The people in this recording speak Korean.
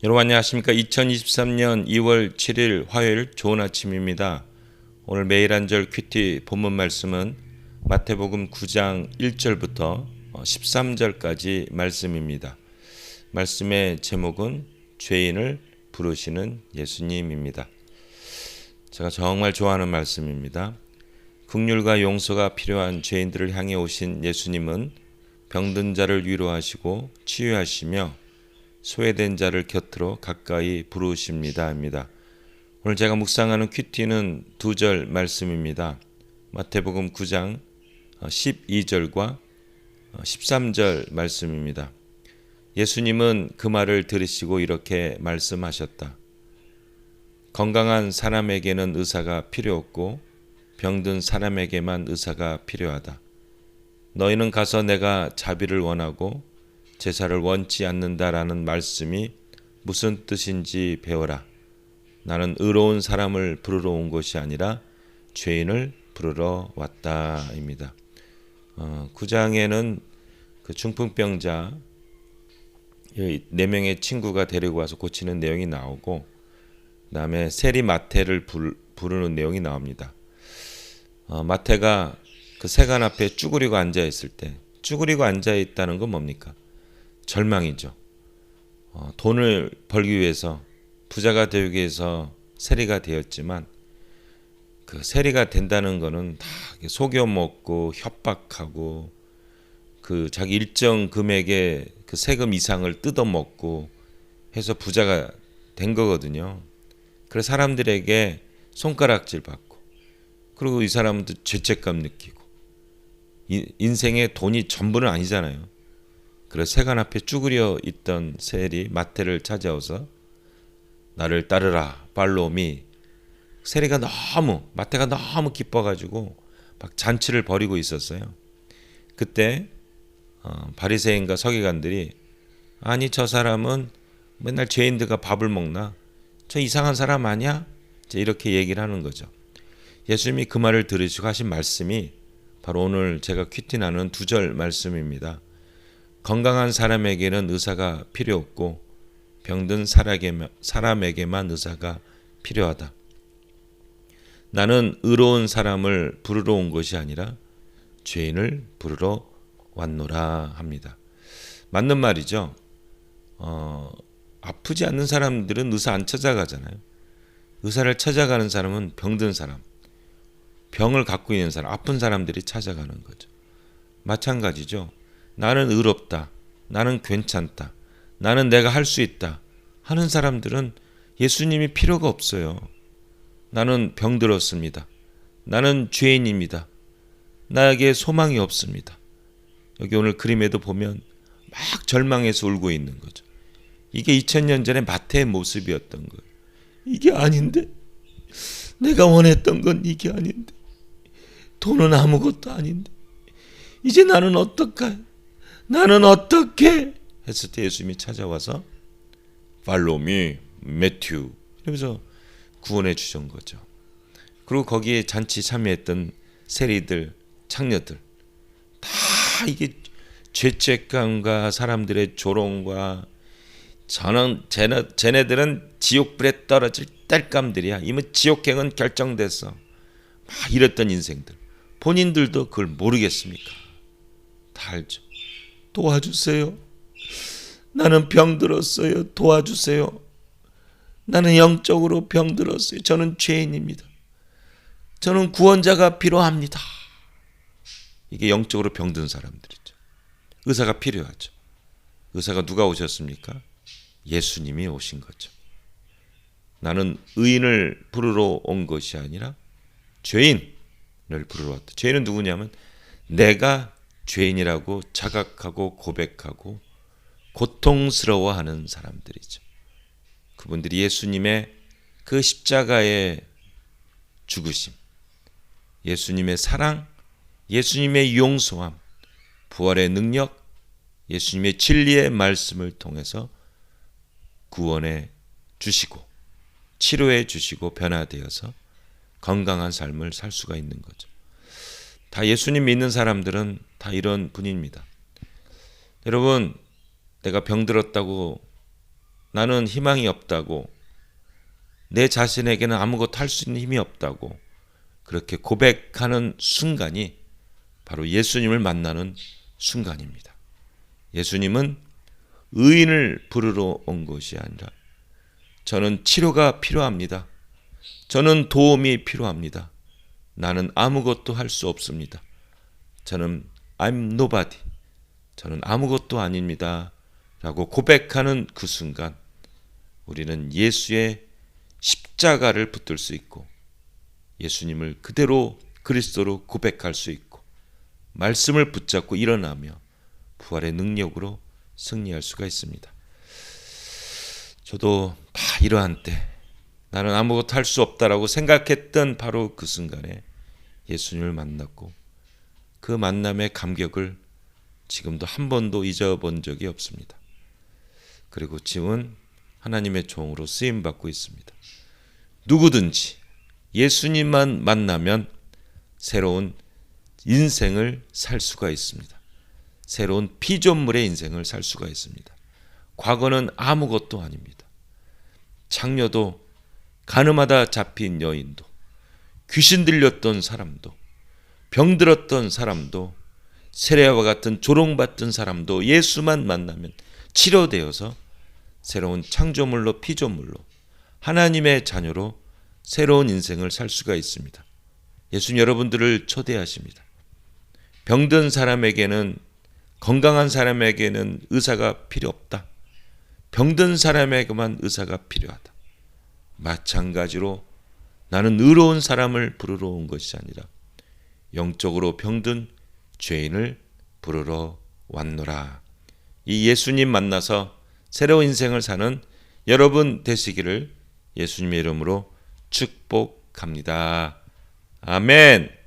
여러분 안녕하십니까? 2023년 2월 7일 화요일 좋은 아침입니다. 오늘 매일 한 절 큐티 본문 말씀은 마태복음 9장 1절부터 13절까지 말씀입니다. 말씀의 제목은 죄인을 부르시는 예수님입니다. 제가 정말 좋아하는 말씀입니다. 긍휼과 용서가 필요한 죄인들을 향해 오신 예수님은 병든 자를 위로하시고 치유하시며 소외된 자를 곁으로 가까이 부르십니다. 입니다. 오늘 제가 묵상하는 큐티는 두 절 말씀입니다. 마태복음 9장 12절과 13절 말씀입니다. 예수님은 그 말을 들으시고 이렇게 말씀하셨다. 건강한 사람에게는 의사가 필요 없고 병든 사람에게만 의사가 필요하다. 너희는 가서 내가 자비를 원하고 제사를 원치 않는다라는 말씀이 무슨 뜻인지 배워라. 나는 의로운 사람을 부르러 온 것이 아니라 죄인을 부르러 왔다입니다. 9장에는 그 중풍병자 4명의 친구가 데리고 와서 고치는 내용이 나오고 그다음에 세리 마태를 부르는 내용이 나옵니다. 마태가 그 세관 앞에 쭈그리고 앉아 있을 때 쭈그리고 앉아 있다는 건 뭡니까? 절망이죠. 돈을 벌기 위해서 부자가 되기 위해서 세리가 되었지만 그 세리가 된다는 거는 다 속여 먹고 협박하고 그 자기 일정 금액의 그 세금 이상을 뜯어 먹고 해서 부자가 된 거거든요. 그래서 사람들에게 손가락질 받고 그리고 이 사람도 죄책감 느끼고 인생의 돈이 전부는 아니잖아요. 그래서 세관 앞에 쭈그려 있던 세리 마태를 찾아와서 나를 따르라 팔로미. 세리가 마태가 너무 기뻐가지고 막 잔치를 벌이고 있었어요. 그때 바리새인과 서기관들이 아니 저 사람은 맨날 죄인들과 밥을 먹나? 저 이상한 사람 아니야? 이렇게 얘기를 하는 거죠. 예수님이 그 말을 들으시고 하신 말씀이 바로 오늘 제가 큐티 나누는 두 절 말씀입니다. 건강한 사람에게는 의사가 필요 없고 병든 사람에게만 의사가 필요하다. 나는 의로운 사람을 부르러 온 것이 아니라 죄인을 부르러 왔노라 합니다. 맞는 말이죠. 아프지 않는 사람들은 의사 안 찾아가잖아요. 의사를 찾아가는 사람은 병든 사람, 병을 갖고 있는 사람, 아픈 사람들이 찾아가는 거죠. 마찬가지죠. 나는 의롭다. 나는 괜찮다. 나는 내가 할 수 있다. 하는 사람들은 예수님이 필요가 없어요. 나는 병들었습니다. 나는 죄인입니다. 나에게 소망이 없습니다. 여기 오늘 그림에도 보면 막 절망해서 울고 있는 거죠. 이게 2000년 전에 마태의 모습이었던 거예요. 이게 아닌데? 내가 원했던 건 이게 아닌데? 돈은 아무것도 아닌데? 이제 나는 어떡해? 나는 어떻게 했을 때 예수님이 찾아와서 팔로미 매튜 이러면서 구원해 주신 거죠. 그리고 거기에 잔치 참여했던 세리들, 창녀들 다 이게 죄책감과 사람들의 조롱과 쟤네들은 지옥불에 떨어질 땔감들이야. 이미 지옥행은 결정됐어. 막 이랬던 인생들. 본인들도 그걸 모르겠습니까? 다 알죠. 도와주세요. 나는 병들었어요. 도와주세요. 나는 영적으로 병들었어요. 저는 죄인입니다. 저는 구원자가 필요합니다. 이게 영적으로 병든 사람들이죠. 의사가 필요하죠. 의사가 누가 오셨습니까? 예수님이 오신 거죠. 나는 의인을 부르러 온 것이 아니라 죄인을 부르러 왔다. 죄인은 누구냐면 내가 죄인이라고 자각하고 고백하고 고통스러워하는 사람들이죠. 그분들이 예수님의 그 십자가의 죽으심, 예수님의 사랑, 예수님의 용서함, 부활의 능력, 예수님의 진리의 말씀을 통해서 구원해 주시고 치료해 주시고 변화되어서 건강한 삶을 살 수가 있는 거죠. 다 예수님 믿는 사람들은 다 이런 분입니다. 여러분, 내가 병들었다고 나는 희망이 없다고, 내 자신에게는 아무것도 할 수 있는 힘이 없다고 그렇게 고백하는 순간이 바로 예수님을 만나는 순간입니다. 예수님은 의인을 부르러 온 것이 아니라 저는 치료가 필요합니다. 저는 도움이 필요합니다. 나는 아무것도 할 수 없습니다. 저는 I'm nobody. 저는 아무것도 아닙니다. 라고 고백하는 그 순간 우리는 예수의 십자가를 붙들 수 있고 예수님을 그대로 그리스도로 고백할 수 있고 말씀을 붙잡고 일어나며 부활의 능력으로 승리할 수가 있습니다. 저도 다 이러한 때 나는 아무것도 할 수 없다라고 생각했던 바로 그 순간에 예수님을 만났고 그 만남의 감격을 지금도 한 번도 잊어본 적이 없습니다. 그리고 지금은 하나님의 종으로 쓰임받고 있습니다. 누구든지 예수님만 만나면 새로운 인생을 살 수가 있습니다. 새로운 피조물의 인생을 살 수가 있습니다. 과거는 아무것도 아닙니다. 장녀도, 가늠하다 잡힌 여인도, 귀신 들렸던 사람도, 병들었던 사람도, 세례와 같은 조롱받던 사람도 예수만 만나면 치료되어서 새로운 창조물로, 피조물로, 하나님의 자녀로 새로운 인생을 살 수가 있습니다. 예수님 여러분들을 초대하십니다. 병든 사람에게는, 건강한 사람에게는 의사가 필요 없다. 병든 사람에게만 의사가 필요하다. 마찬가지로 나는 의로운 사람을 부르러 온 것이 아니라 영적으로 병든 죄인을 부르러 왔노라. 이 예수님 만나서 새로운 인생을 사는 여러분 되시기를 예수님의 이름으로 축복합니다. 아멘.